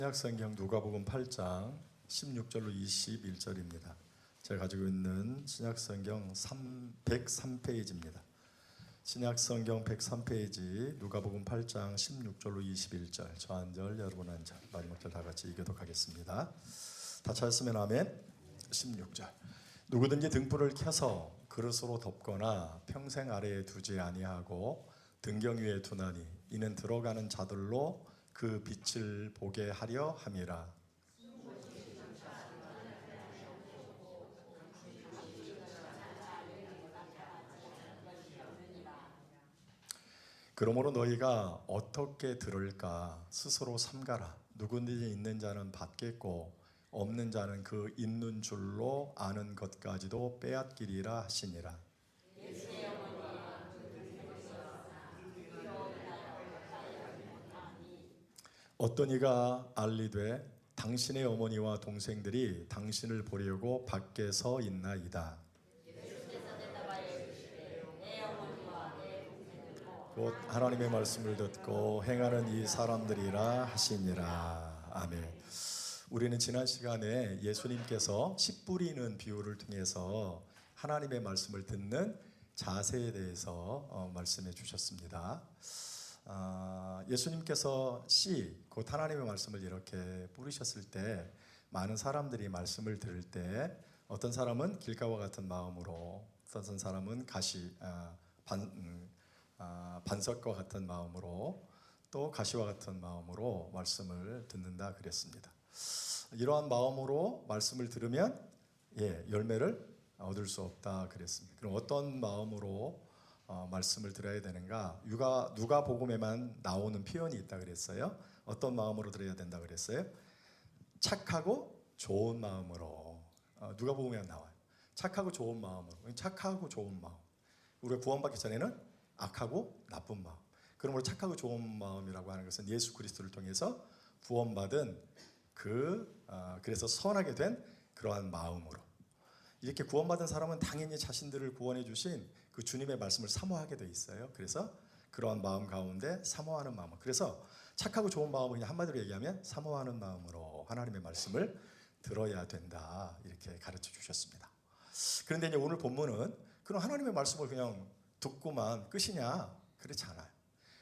신약성경 누가복음 8장 16절로 21절입니다. 제가 가지고 있는 신약성경 103페이지입니다. 신약성경 103페이지 누가복음 8장 16절로 21절, 저 한 절 여러분 한 절, 마지막 절 다 같이 읽도록하겠습니다. 다 찾았으면 아멘. 16절, 누구든지 등불을 켜서 그릇으로 덮거나 평생 아래에 두지 아니하고 등경 위에 두나니 이는 들어가는 자들로 그 빛을 보게 하려 함이라. 그러므로 너희가 어떻게 들을까 스스로 삼가라. 누구든지 있는 자는 받겠고 없는 자는 그 있는 줄로 아는 것까지도 빼앗기리라 하시니라. 어떤 이가 알리되 당신의 어머니와 동생들이 당신을 보려고 밖에 서 있나이다. 곧 하나님의 말씀을 듣고 행하는 이 사람들이라 하시니라. 아멘. 우리는 지난 시간에 예수님께서 씨 뿌리는 비유를 통해서 하나님의 말씀을 듣는 자세에 대해서 말씀해 주셨습니다. 예수님께서 씨, 곧 하나님의 말씀을 이렇게 뿌리셨을 때 많은 사람들이 말씀을 들을 때 어떤 사람은 길가와 같은 마음으로, 어떤 사람은 반석과 같은 마음으로, 또 가시와 같은 마음으로 말씀을 듣는다 그랬습니다. 이러한 마음으로 말씀을 들으면 열매를 얻을 수 없다 그랬습니다. 그럼 어떤 마음으로 말씀을 들어야 되는가? 누가복음에만 나오는 표현이 있다 그랬어요. 어떤 마음으로 들어야 된다 그랬어요? 착하고 좋은 마음으로. 누가복음에만 나와요. 착하고 좋은 마음으로. 착하고 좋은 마음. 우리가 구원받기 전에는 악하고 나쁜 마음. 그러므로 착하고 좋은 마음이라고 하는 것은 예수 그리스도를 통해서 구원받은 그래서 선하게 된 그러한 마음으로. 이렇게 구원받은 사람은 당연히 자신들을 구원해 주신 그 주님의 말씀을 사모하게 돼 있어요. 그래서 그러한 마음 가운데 사모하는 마음. 그래서 착하고 좋은 마음을 그냥 한마디로 얘기하면 사모하는 마음으로 하나님의 말씀을 들어야 된다. 이렇게 가르쳐 주셨습니다. 그런데 이제 오늘 본문은 그럼 하나님의 말씀을 그냥 듣고만 끝이냐? 그렇지 않아요.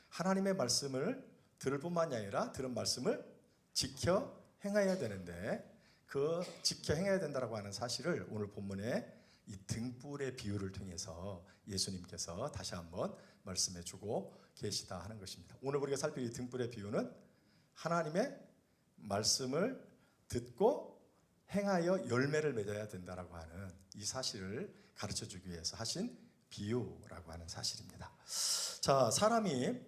하나님의 말씀을 들을 뿐만이 아니라 들은 말씀을 지켜 행해야 되는데 그 지켜 행해야 된다라고 하는 사실을 오늘 본문에 이 등불의 비유를 통해서 예수님께서 다시 한번 말씀해 주고 계시다 하는 것입니다. 오늘 우리가 살필 이 등불의 비유는 하나님의 말씀을 듣고 행하여 열매를 맺어야 된다라고 하는 이 사실을 가르쳐 주기 위해서 하신 비유라고 하는 사실입니다. 자, 사람이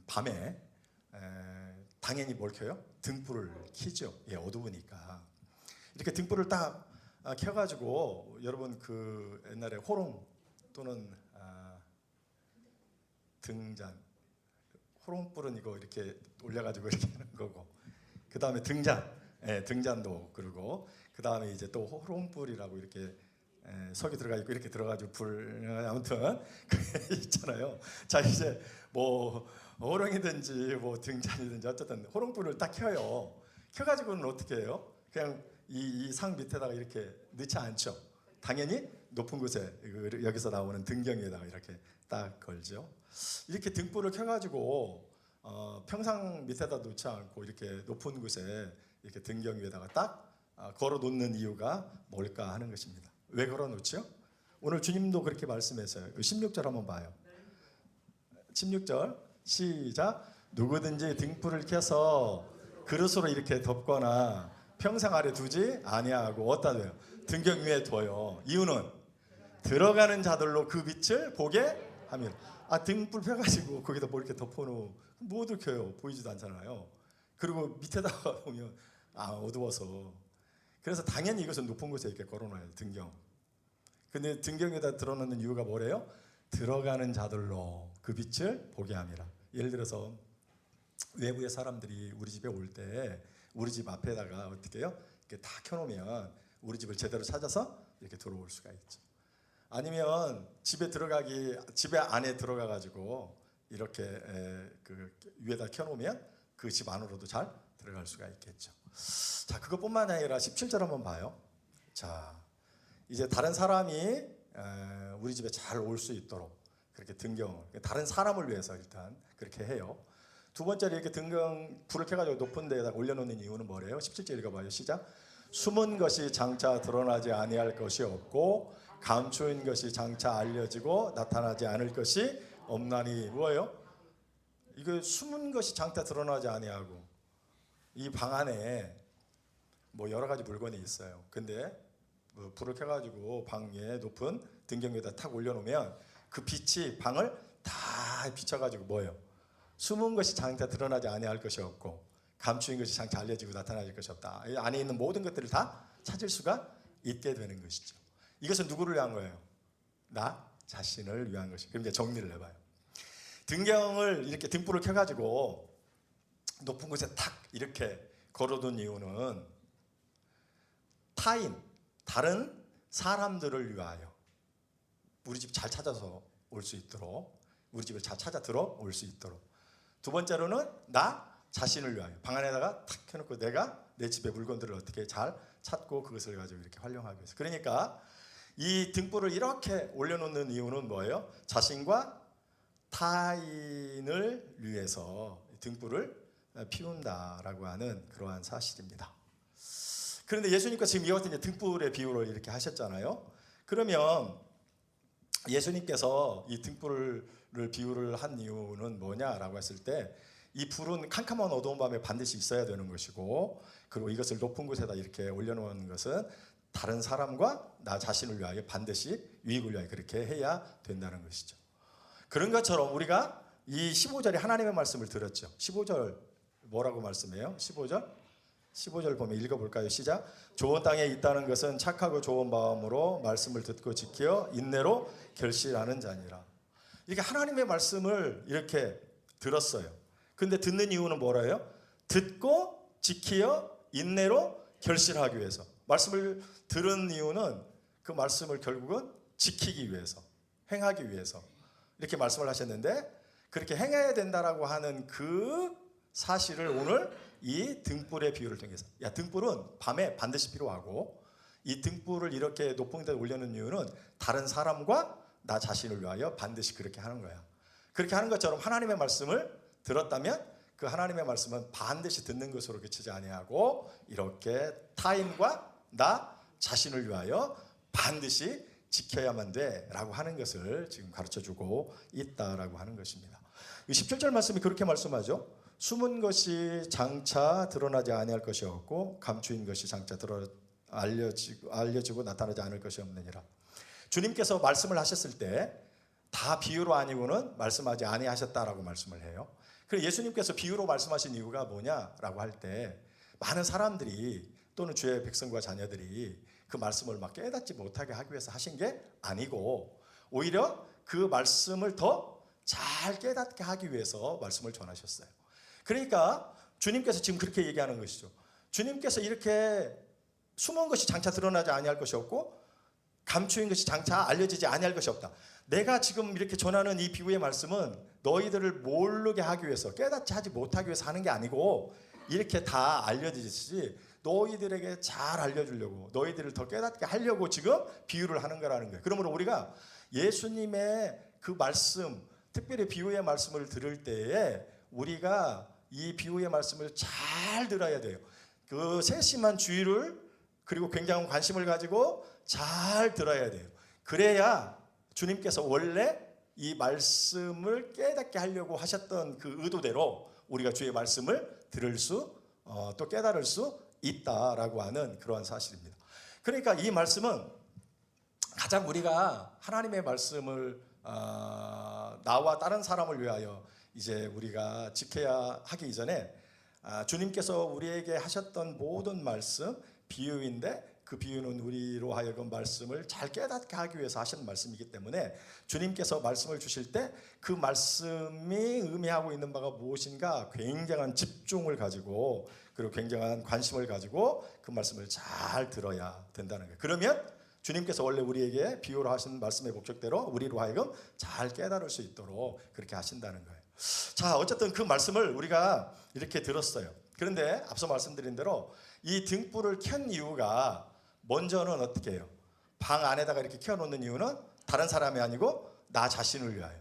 밤에 당연히 뭘 켜요? 등불을 켜죠. 어두우니까. 이렇게 등불을 딱 켜가지고 여러분 그 옛날에 호롱 또는 등잔, 호롱불은 이거 이렇게 올려가지고 이렇게 하는 거고, 그 다음에 등잔도 그러고, 그 다음에 이제 또 호롱불이라고 이렇게 석이 들어가 있고 이렇게 들어가지고 불 아무튼 그게 있잖아요. 자, 이제 뭐 호롱이든지 뭐 등잔이든지 어쨌든 호롱불을 딱 켜요. 켜가지고는 어떻게 해요? 그냥 이 상 밑에다가 이렇게 넣지 않죠. 당연히 높은 곳에 여기서 나오는 등경 위에다가 이렇게 딱 걸죠. 이렇게 등불을 켜가지고 평상 밑에다 놓지 않고 이렇게 높은 곳에 이렇게 등경 위에다가 딱 걸어 놓는 이유가 뭘까 하는 것입니다. 왜 걸어 놓죠? 오늘 주님도 그렇게 말씀했어요. 16절 한번 봐요. 16절 시작. 누구든지 등불을 켜서 그릇으로 이렇게 덮거나 평상 아래 두지 아니하고 어디다 둬요? 등경 위에 둬요. 이유는 들어가는 자들로 그 빛을 보게 하면. 등불 펴가지고 거기다 뭐 이렇게 덮어놓으면 뭐들 켜요? 보이지도 않잖아요. 그리고 밑에다가 보면 어두워서. 그래서 당연히 이것은 높은 곳에 이렇게 걸어놔요. 등경. 근데 등경에다 들어놓는 이유가 뭐래요? 들어가는 자들로 그 빛을 보게 함이라. 예를 들어서 외부의 사람들이 우리 집에 올 때 우리 집 앞에다가 어떻게 해요? 이렇게 다 켜놓으면 우리 집을 제대로 찾아서 이렇게 들어올 수가 있죠. 아니면 집에 안에 들어가가지고 이렇게 그 위에다 켜놓으면 그 집 안으로도 잘 들어갈 수가 있겠죠. 자, 그것뿐만 아니라 17절 한번 봐요. 자, 이제 다른 사람이 우리 집에 잘 올 수 있도록 그렇게 등경, 다른 사람을 위해서 일단 그렇게 해요. 두 번째로 이렇게 등경 불을 켜가지고 높은 데에다 올려놓는 이유는 뭐래요? 17절 읽어봐요. 시작. 숨은 것이 장차 드러나지 아니할 것이 없고 감추인 것이 장차 알려지고 나타나지 않을 것이 없나니. 뭐예요? 이거 숨은 것이 장차 드러나지 아니하고, 이 방 안에 뭐 여러 가지 물건이 있어요. 근데 불을 켜가지고 방에 높은 등경 위에다 탁 올려놓으면 그 빛이 방을 다 비춰가지고 뭐예요? 숨은 것이 장차 드러나지 아니할 것이 없고 감추인 것이 장차 알려지고 나타나질 것이 없다. 이 안에 있는 모든 것들을 다 찾을 수가 있게 되는 것이죠. 이것은 누구를 위한 거예요? 나 자신을 위한 것이. 그럼 이제 정리를 해봐요. 등경을 이렇게 등불을 켜가지고 높은 곳에 탁 이렇게 걸어둔 이유는 타인, 다른 사람들을 위하여 우리 집 잘 찾아서 올 수 있도록, 우리 집을 잘 찾아 들어올 수 있도록. 두 번째로는 나 자신을 위하여 방 안에다가 탁 켜놓고 내가 내 집의 물건들을 어떻게 잘 찾고 그것을 가지고 이렇게 활용하기 위해서. 그러니까 이 등불을 이렇게 올려놓는 이유는 뭐예요? 자신과 타인을 위해서 등불을 피운다라고 하는 그러한 사실입니다. 그런데 예수님께서 지금 이와 같은 등불의 비유를 이렇게 하셨잖아요. 그러면 예수님께서 이 등불을 비유를 한 이유는 뭐냐라고 했을 때, 이 불은 캄캄한 어두운 밤에 반드시 있어야 되는 것이고, 그리고 이것을 높은 곳에다 이렇게 올려놓은 것은 다른 사람과 나 자신을 위하여 반드시 유익을 위하여 그렇게 해야 된다는 것이죠. 그런 것처럼 우리가 이 15절에 하나님의 말씀을 들었죠. 15절 뭐라고 말씀해요? 15절 보면 읽어볼까요? 시작. 좋은 땅에 있다는 것은 착하고 좋은 마음으로 말씀을 듣고 지켜 인내로 결실하는 자니라. 이게 하나님의 말씀을 이렇게 들었어요. 근데 듣는 이유는 뭐라요? 듣고 지키어 인내로 결실하기 위해서. 말씀을 들은 이유는 그 말씀을 결국은 지키기 위해서, 행하기 위해서 이렇게 말씀을 하셨는데, 그렇게 행해야 된다라고 하는 그 사실을 오늘 이 등불의 비유를 통해서, 야, 등불은 밤에 반드시 필요하고 이 등불을 이렇게 높은 데 올려놓은 이유는 다른 사람과 나 자신을 위하여 반드시 그렇게 하는 거야. 그렇게 하는 것처럼 하나님의 말씀을 들었다면 그 하나님의 말씀은 반드시 듣는 것으로 그치지 아니하고 이렇게 타인과 나 자신을 위하여 반드시 지켜야만 돼라고 하는 것을 지금 가르쳐주고 있다라고 하는 것입니다. 17절 말씀이 그렇게 말씀하죠. 숨은 것이 장차 드러나지 아니할 것이 없고 감추인 것이 장차 알려지고 나타나지 않을 것이 없느니라. 주님께서 말씀을 하셨을 때 다 비유로 아니고는 말씀하지 아니하셨다라고 말씀을 해요. 그래서 예수님께서 비유로 말씀하신 이유가 뭐냐라고 할 때, 많은 사람들이 또는 주의 백성과 자녀들이 그 말씀을 막 깨닫지 못하게 하기 위해서 하신 게 아니고, 오히려 그 말씀을 더 잘 깨닫게 하기 위해서 말씀을 전하셨어요. 그러니까 주님께서 지금 그렇게 얘기하는 것이죠. 주님께서 이렇게 숨은 것이 장차 드러나지 아니할 것이 없고 감추인 것이 장차 알려지지 아니할 것이 없다. 내가 지금 이렇게 전하는 이 비유의 말씀은 너희들을 모르게 하기 위해서, 깨닫지 하지 못하기 위해서 하는 게 아니고 이렇게 다 알려지듯이 너희들에게 잘 알려주려고, 너희들을 더 깨닫게 하려고 지금 비유를 하는 거라는 거예요. 그러므로 우리가 예수님의 그 말씀, 특별히 비유의 말씀을 들을 때에 우리가 이 비유의 말씀을 잘 들어야 돼요. 그 세심한 주의를, 그리고 굉장한 관심을 가지고 잘 들어야 돼요. 그래야 주님께서 원래 이 말씀을 깨닫게 하려고 하셨던 그 의도대로 우리가 주의 말씀을 들을 수, 또 깨달을 수 있다라고 하는 그러한 사실입니다. 그러니까 이 말씀은 가장 우리가 하나님의 말씀을 나와 다른 사람을 위하여 이제 우리가 지켜야 하기 이전에 주님께서 우리에게 하셨던 모든 말씀, 비유인데 그 비유는 우리로 하여금 말씀을 잘 깨닫게 하기 위해서 하신 말씀이기 때문에 주님께서 말씀을 주실 때 그 말씀이 의미하고 있는 바가 무엇인가 굉장한 집중을 가지고, 그리고 굉장한 관심을 가지고 그 말씀을 잘 들어야 된다는 거예요. 그러면 주님께서 원래 우리에게 비유로 하신 말씀의 목적대로 우리로 하여금 잘 깨달을 수 있도록 그렇게 하신다는 거예요. 자, 어쨌든 그 말씀을 우리가 이렇게 들었어요. 그런데 앞서 말씀드린 대로 이 등불을 켠 이유가 먼저는 어떻게 해요? 방 안에다가 이렇게 켜놓는 이유는 다른 사람이 아니고 나 자신을 위하여.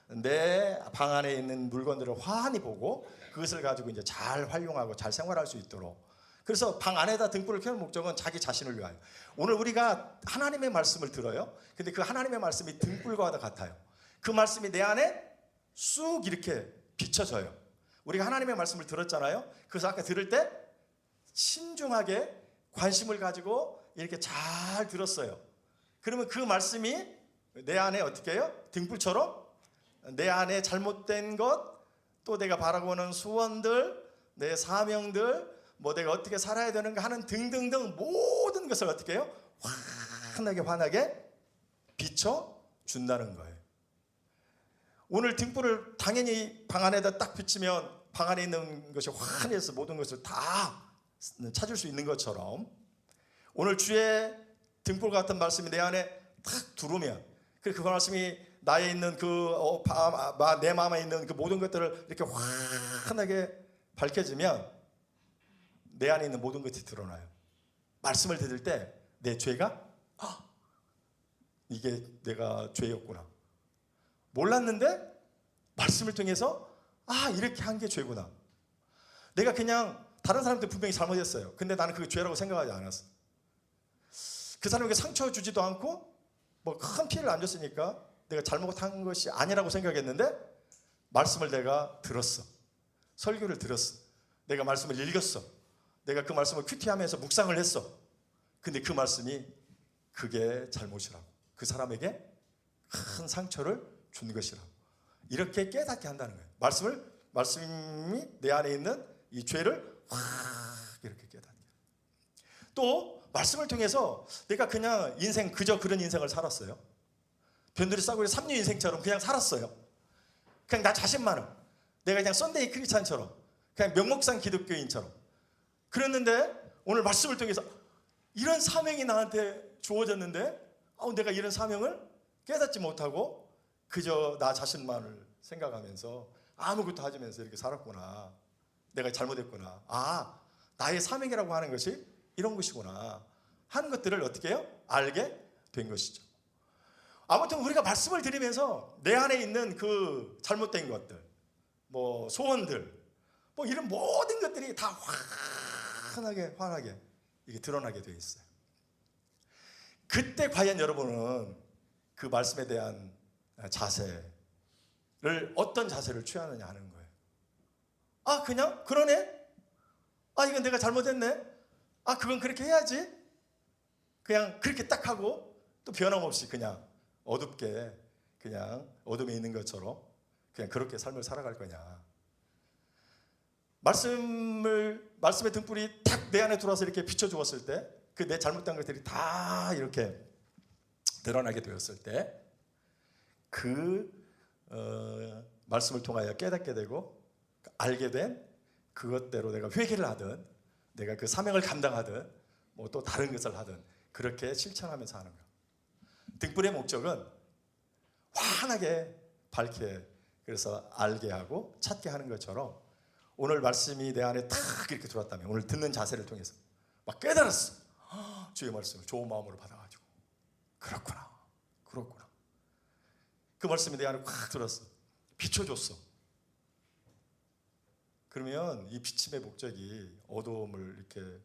내 방 안에 있는 물건들을 환히 보고 그것을 가지고 이제 잘 활용하고 잘 생활할 수 있도록. 그래서 방 안에다 등불을 켜는 목적은 자기 자신을 위하여. 오늘 우리가 하나님의 말씀을 들어요. 근데 그 하나님의 말씀이 등불과 같아요. 그 말씀이 내 안에 쑥 이렇게 비춰져요. 우리가 하나님의 말씀을 들었잖아요. 그래서 아까 들을 때 신중하게 관심을 가지고 이렇게 잘 들었어요. 그러면 그 말씀이 내 안에 어떻게 해요? 등불처럼 내 안에 잘못된 것, 또 내가 바라고는 소원들, 내 사명들, 뭐 내가 어떻게 살아야 되는가 하는 등등등 모든 것을 어떻게 해요? 환하게 비춰준다는 거예요. 오늘 등불을 당연히 방 안에다 딱 비치면 방 안에 있는 것이 환해서 모든 것을 다 찾을 수 있는 것처럼 오늘 주의 등불 같은 말씀이 내 안에 딱 들어오면 그 말씀이 나에 있는 내 마음에 있는 그 모든 것들을 이렇게 환하게 밝혀지면 내 안에 있는 모든 것이 드러나요. 말씀을 들을 때 내 죄가 이게 내가 죄였구나. 몰랐는데 말씀을 통해서 이렇게 한 게 죄구나. 내가 그냥 다른 사람들 분명히 잘못했어요. 근데 나는 그게 죄라고 생각하지 않았어. 그 사람에게 상처 주지도 않고 뭐 큰 피해를 안 줬으니까 내가 잘못한 것이 아니라고 생각했는데 말씀을 내가 들었어. 설교를 들었어. 내가 말씀을 읽었어. 내가 그 말씀을 큐티하면서 묵상을 했어. 근데 그 말씀이 그게 잘못이라고. 그 사람에게 큰 상처를 준 것이라고. 이렇게 깨닫게 한다는 거예요. 말씀이 내 안에 있는 이 죄를 확 이렇게 깨닫게. 또 말씀을 통해서 내가 그냥 인생 그저 그런 인생을 살았어요. 변두리 싸구려 삼류 인생처럼 그냥 살았어요. 그냥 나 자신만은 내가 그냥 썬데이 크리스찬처럼 그냥 명목상 기독교인처럼 그랬는데 오늘 말씀을 통해서 이런 사명이 나한테 주어졌는데 내가 이런 사명을 깨닫지 못하고 그저 나 자신만을 생각하면서 아무것도 하면서 이렇게 살았구나. 내가 잘못했구나. 나의 사명이라고 하는 것이 이런 것이구나 하는 것들을 어떻게 해요? 알게 된 것이죠. 아무튼 우리가 말씀을 드리면서 내 안에 있는 그 잘못된 것들, 뭐 소원들, 뭐 이런 모든 것들이 다 환하게 이게 드러나게 되어 있어요. 그때 과연 여러분은 그 말씀에 대한 자세를 어떤 자세를 취하느냐 하는 거예요. 그냥 그러네. 이건 내가 잘못했네. 그건 그렇게 해야지. 그냥 그렇게 딱 하고 또 변함없이 그냥 어둡게 그냥 어둠에 있는 것처럼 그냥 그렇게 삶을 살아갈 거냐. 말씀의 등불이 딱 내 안에 들어와서 이렇게 비춰주었을 때 그 내 잘못된 것들이 다 이렇게 드러나게 되었을 때 그 말씀을 통하여 깨닫게 되고 알게 된 그것대로 내가 회개를 하든 내가 그 사명을 감당하든 뭐 또 다른 것을 하든 그렇게 실천하면서 하는 거예요. 등불의 목적은 환하게 밝게 그래서 알게 하고 찾게 하는 것처럼 오늘 말씀이 내 안에 탁 이렇게 들어왔다면 오늘 듣는 자세를 통해서 막 깨달았어. 주의 말씀을 좋은 마음으로 받아가지고 그렇구나. 그 말씀이 내 안에 확 들어왔어. 비춰줬어. 그러면 이 비침의 목적이 어두움을 이렇게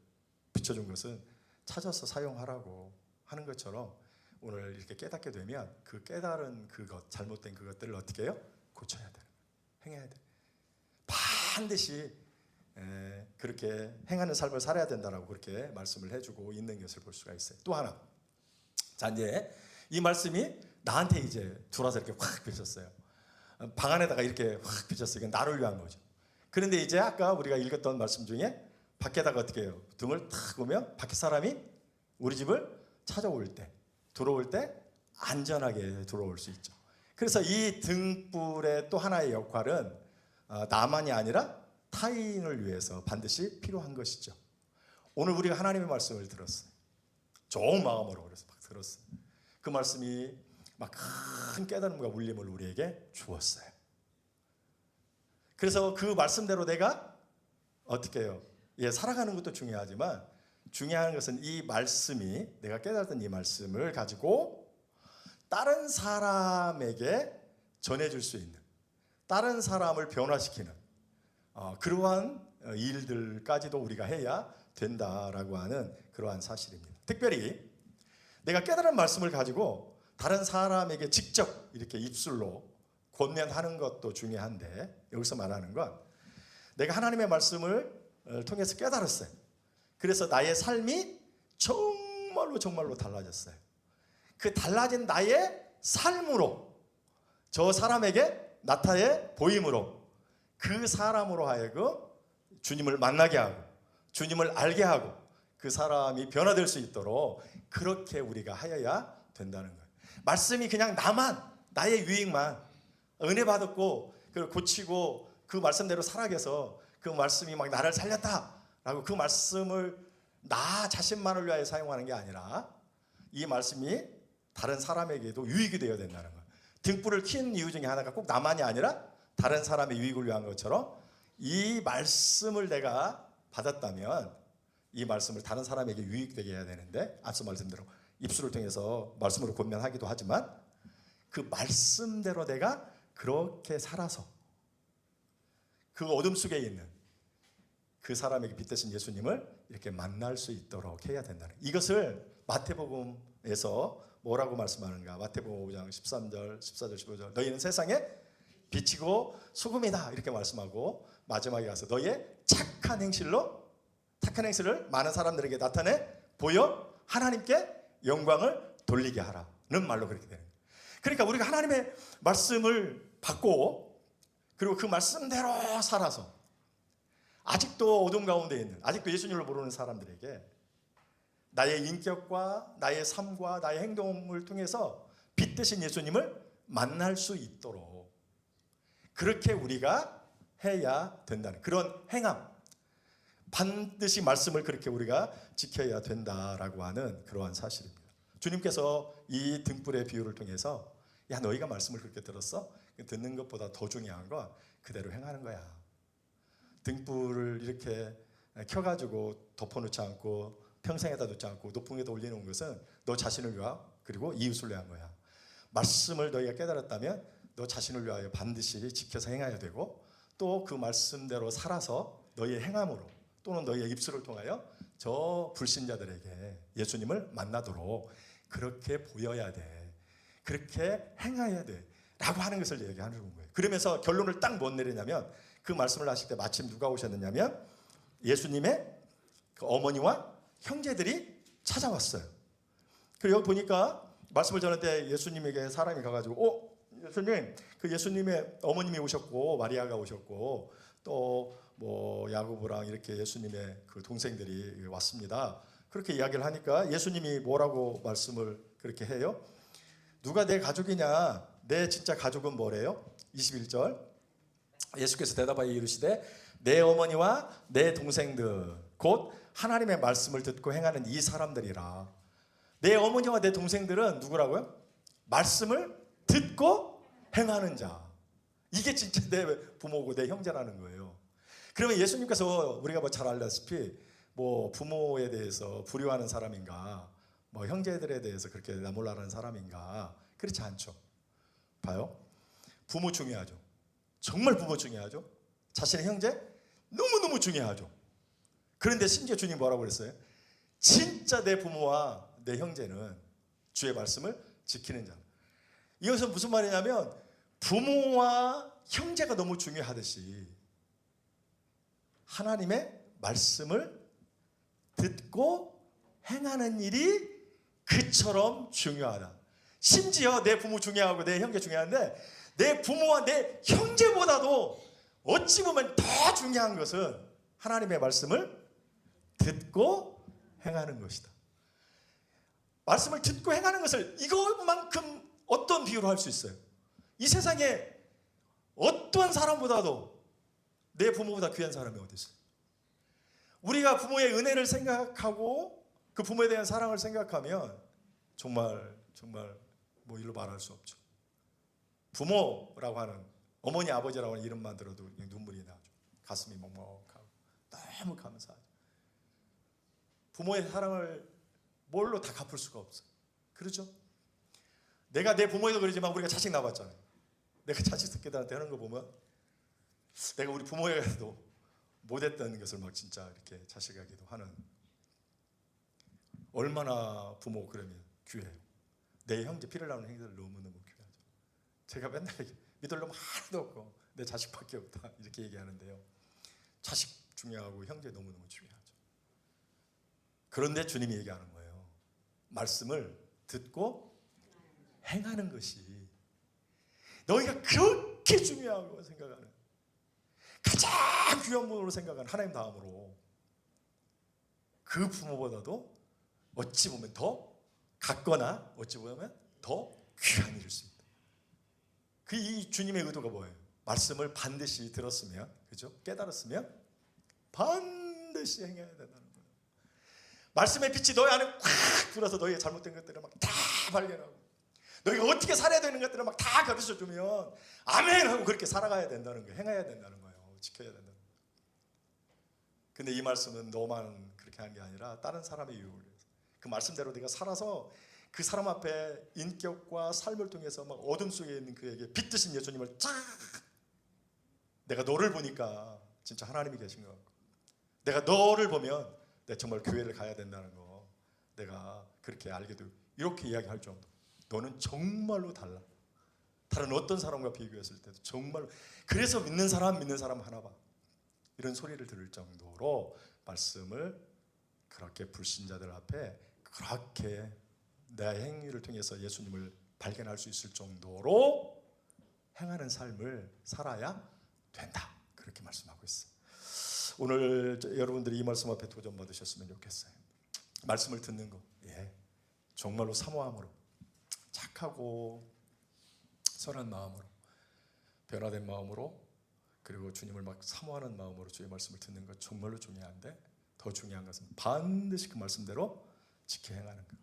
비춰준 것은 찾아서 사용하라고 하는 것처럼 오늘 이렇게 깨닫게 되면 그 깨달은 그것, 잘못된 그것들을 어떻게 해요? 고쳐야 돼요. 행해야 돼요. 반드시 그렇게 행하는 삶을 살아야 된다라고 그렇게 말씀을 해주고 있는 것을 볼 수가 있어요. 또 하나, 자 이제 이 말씀이 나한테 이제 들어와서 이렇게 확 비쳤어요. 방 안에다가 이렇게 확 비쳤어요. 이건 나를 위한 거죠. 그런데 이제 아까 우리가 읽었던 말씀 중에 밖에다가 어떻게 해요? 등을 탁 보면 밖에 사람이 우리 집을 찾아올 때, 들어올 때 안전하게 들어올 수 있죠. 그래서 이 등불의 또 하나의 역할은 나만이 아니라 타인을 위해서 반드시 필요한 것이죠. 오늘 우리가 하나님의 말씀을 들었어요. 좋은 마음으로 그래서 막 들었어요. 그 말씀이 막 큰 깨달음과 울림을 우리에게 주었어요. 그래서 그 말씀대로 내가 어떻게 해요? 예, 살아가는 것도 중요하지만 중요한 것은 이 말씀이, 내가 깨달았던 이 말씀을 가지고 다른 사람에게 전해줄 수 있는, 다른 사람을 변화시키는 그러한 일들까지도 우리가 해야 된다라고 하는 그러한 사실입니다. 특별히 내가 깨달은 말씀을 가지고 다른 사람에게 직접 이렇게 입술로 권면하는 것도 중요한데, 여기서 말하는 건 내가 하나님의 말씀을 통해서 깨달았어요. 그래서 나의 삶이 정말로 달라졌어요. 그 달라진 나의 삶으로, 저 사람에게 나타내 보임으로, 그 사람으로 하여금 주님을 만나게 하고 주님을 알게 하고 그 사람이 변화될 수 있도록 그렇게 우리가 하여야 된다는 거예요. 말씀이 그냥 나의 유익만 은혜 받았고 그걸 고치고 그 말씀대로 살아가서 그 말씀이 막 나를 살렸다라고 그 말씀을 나 자신만을 위하여 사용하는 게 아니라 이 말씀이 다른 사람에게도 유익이 되어야 된다는 거예요. 등불을 킨 이유 중에 하나가 꼭 나만이 아니라 다른 사람의 유익을 위한 것처럼 이 말씀을 내가 받았다면 이 말씀을 다른 사람에게 유익되게 해야 되는데, 앞서 말씀대로 입술을 통해서 말씀으로 권면하기도 하지만 그 말씀대로 내가 그렇게 살아서 그 어둠 속에 있는 그 사람에게 빛되신 예수님을 이렇게 만날 수 있도록 해야 된다는, 이것을 마태복음에서 뭐라고 말씀하는가? 마태복음 5장 13절, 14절, 15절, 너희는 세상에 빛이고 소금이다 이렇게 말씀하고, 마지막에 가서 너희의 착한 행실을 많은 사람들에게 나타내 보여 하나님께 영광을 돌리게 하라는 말로 그렇게 되는 거예요. 그러니까 우리가 하나님의 말씀을 받고 그리고 그 말씀대로 살아서 아직도 어둠 가운데 있는, 아직도 예수님을 모르는 사람들에게 나의 인격과 나의 삶과 나의 행동을 통해서 빛되신 예수님을 만날 수 있도록 그렇게 우리가 해야 된다는 그런 행함, 반드시 말씀을 그렇게 우리가 지켜야 된다라고 하는 그러한 사실입니다. 주님께서 이 등불의 비유를 통해서 야, 너희가 말씀을 그렇게 들었어? 듣는 것보다 더 중요한 건 그대로 행하는 거야. 등불을 이렇게 켜가지고 덮어놓지 않고 평생에다 놓지 않고 높은 데다 올려놓은 것은 너 자신을 위하여 그리고 이웃을 위한 거야. 말씀을 너희가 깨달았다면 너 자신을 위하여 반드시 지켜서 행해야 되고, 또 그 말씀대로 살아서 너희의 행함으로 또는 너희의 입술을 통하여 저 불신자들에게 예수님을 만나도록 그렇게 보여야 돼, 그렇게 행해야 돼 라고 하는 것을 얘기하는 거예요. 그러면서 결론을 딱 못 내리냐면, 그 말씀을 하실 때 마침 누가 오셨느냐면 예수님의 그 어머니와 형제들이 찾아왔어요. 그리고 여기 보니까 말씀을 전할 때 예수님에게 사람이 가가지고 예수님, 그 예수님의 어머님이 오셨고 마리아가 오셨고 또 뭐 야고보랑 이렇게 예수님의 그 동생들이 왔습니다. 그렇게 이야기를 하니까 예수님이 뭐라고 말씀을 그렇게 해요? 누가 내 가족이냐? 내 진짜 가족은 뭐래요? 21절 예수께서 대답하여 이르시되 내 어머니와 내 동생들 곧 하나님의 말씀을 듣고 행하는 이 사람들이라. 내 어머니와 내 동생들은 누구라고요? 말씀을 듣고 행하는 자. 이게 진짜 내 부모고 내 형제라는 거예요. 그러면 예수님께서 우리가 뭐 잘 알다시피 뭐 부모에 대해서 불효하는 사람인가, 뭐 형제들에 대해서 그렇게 나몰라라는 사람인가, 그렇지 않죠. 봐요. 부모 중요하죠. 정말 부모 중요하죠. 자신의 형제 너무너무 중요하죠. 그런데 심지어 주님 뭐라고 그랬어요? 진짜 내 부모와 내 형제는 주의 말씀을 지키는 자. 이것은 무슨 말이냐면 부모와 형제가 너무 중요하듯이 하나님의 말씀을 듣고 행하는 일이 그처럼 중요하다. 심지어 내 부모 중요하고 내 형제 중요한데 내 부모와 내 형제보다도 어찌 보면 더 중요한 것은 하나님의 말씀을 듣고 행하는 것이다. 말씀을 듣고 행하는 것을 이것만큼 어떤 비유로 할 수 있어요? 이 세상에 어떠한 사람보다도 내 부모보다 귀한 사람이 어디 있어요? 우리가 부모의 은혜를 생각하고 그 부모에 대한 사랑을 생각하면 정말 뭐 일로 말할 수 없죠. 부모라고 하는 어머니 아버지라고 하는 이름만 들어도 눈물이 나죠. 가슴이 먹먹하고 너무 감사하죠. 부모의 사랑을 뭘로 다 갚을 수가 없어요. 그렇죠? 내가 내 부모에도 그러지만 우리가 자식 낳았잖아요. 내가 자식 새끼들한테 하는 거 보면 내가 우리 부모에게도 못했던 것을 막 진짜 이렇게 자식에게도 하는, 얼마나 부모 그러면 귀해요. 내 형제 피를 나누는 형제들 너무너무 귀하죠. 제가 맨날 믿을 놈 하나도 없고 내 자식밖에 없다 이렇게 얘기하는데요. 자식 중요하고 형제 너무너무 중요하죠. 그런데 주님이 얘기하는 거예요. 말씀을 듣고 행하는 것이 너희가 그렇게 중요하고 생각하는, 가장 귀한 분으로 생각하는 하나님 다음으로 그 부모보다도 어찌 보면 더 같거나 어찌 보면 더 귀한 일일 수 있다. 그 이 주님의 의도가 뭐예요? 말씀을 반드시 들었으면, 그죠? 깨달았으면 반드시 행해야 된다는 거예요. 말씀의 빛이 너희 안에 꽉 들어서 너희의 잘못된 것들을 막 다 발견하고 너희가 어떻게 살아야 되는 것들을 막 다 가르쳐 주면 아멘 하고 그렇게 살아가야 된다는 거예요. 행해야 된다는 거예요. 지켜야 된다는 거예요. 근데 이 말씀은 너만 그렇게 하는 게 아니라 다른 사람의 유혹을 위해서, 그 말씀대로 네가 살아서 그 사람 앞에 인격과 삶을 통해서 막 어둠 속에 있는 그에게 빛 드신 예수님을 쫙, 내가 너를 보니까 진짜 하나님이 계신 것 같고, 내가 너를 보면 내가 정말 교회를 가야 된다는 거 내가 그렇게 알게 되고, 이렇게 이야기할 정도. 너는 정말로 달라. 다른 어떤 사람과 비교했을 때도 정말로, 그래서 믿는 사람 하나 봐, 이런 소리를 들을 정도로 말씀을 그렇게 불신자들 앞에 그렇게 내 행위를 통해서 예수님을 발견할 수 있을 정도로 행하는 삶을 살아야 된다. 그렇게 말씀하고 있어요. 오늘 여러분들이 이 말씀 앞에 도전받으셨으면 좋겠어요. 말씀을 듣는 거, 정말로 사모함으로, 착하고 선한 마음으로, 변화된 마음으로, 그리고 주님을 막 사모하는 마음으로 주의 말씀을 듣는 것 정말로 중요한데, 더 중요한 것은 반드시 그 말씀대로 지켜 행하는 것.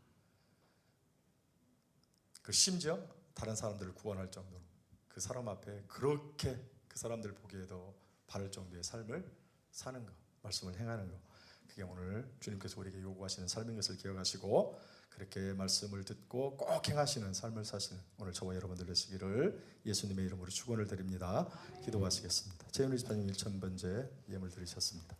그 심지어 다른 사람들을 구원할 정도로 그 사람 앞에 그렇게 그 사람들 보기에도 바를 정도의 삶을 사는 것, 말씀을 행하는 것, 그게 오늘 주님께서 우리에게 요구하시는 삶인 것을 기억하시고 그렇게 말씀을 듣고 꼭 행하시는 삶을 사시는 오늘 저와 여러분들 되시기를 예수님의 이름으로 축원을 드립니다. 기도하시겠습니다. 재윤희 집사님 1000번째 예물 드리셨습니다.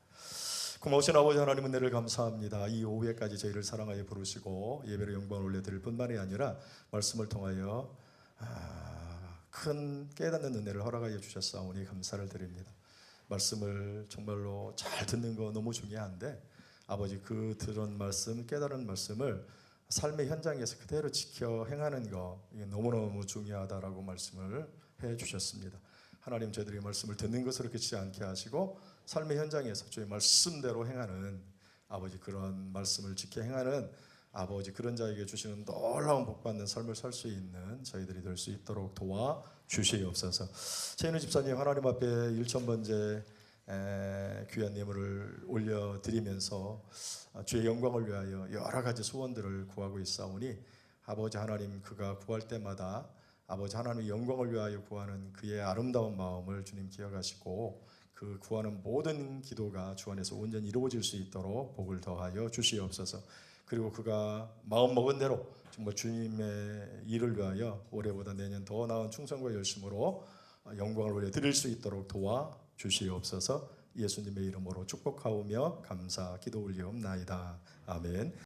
고마우신 아버지 하나님, 은혜를 감사합니다. 이 오후에까지 저희를 사랑하여 부르시고 예배로 영광을 올려드릴 뿐만이 아니라 말씀을 통하여 큰 깨닫는 은혜를 허락하여 주셨사오니 감사를 드립니다. 말씀을 정말로 잘 듣는 거 너무 중요한데, 아버지 그 들은 말씀, 깨달은 말씀을 삶의 현장에서 그대로 지켜 행하는 거, 이게 너무너무 중요하다라고 말씀을 해 주셨습니다. 하나님, 저희들이 말씀을 듣는 것으로 그치지 않게 하시고 삶의 현장에서 주의 말씀대로 행하는, 아버지 그런 말씀을 지켜 행하는 아버지 그런 자에게 주시는 놀라운 복받는 삶을 살 수 있는 저희들이 될 수 있도록 도와 주시옵소서. 최인우 집사님 하나님 앞에 1000번째 귀한 예물을 올려드리면서 주의 영광을 위하여 여러 가지 소원들을 구하고 있사오니, 아버지 하나님 그가 구할 때마다 아버지 하나님의 영광을 위하여 구하는 그의 아름다운 마음을 주님 기억하시고 그 구하는 모든 기도가 주 안에서 온전히 이루어질 수 있도록 복을 더하여 주시옵소서. 그리고 그가 마음먹은 대로 정말 주님의 일을 위하여 올해보다 내년 더 나은 충성과 열심으로 영광을 올려드릴 수 있도록 도와 주시옵소서. 예수님의 이름으로 축복하오며 감사 기도 올리옵나이다. 아멘.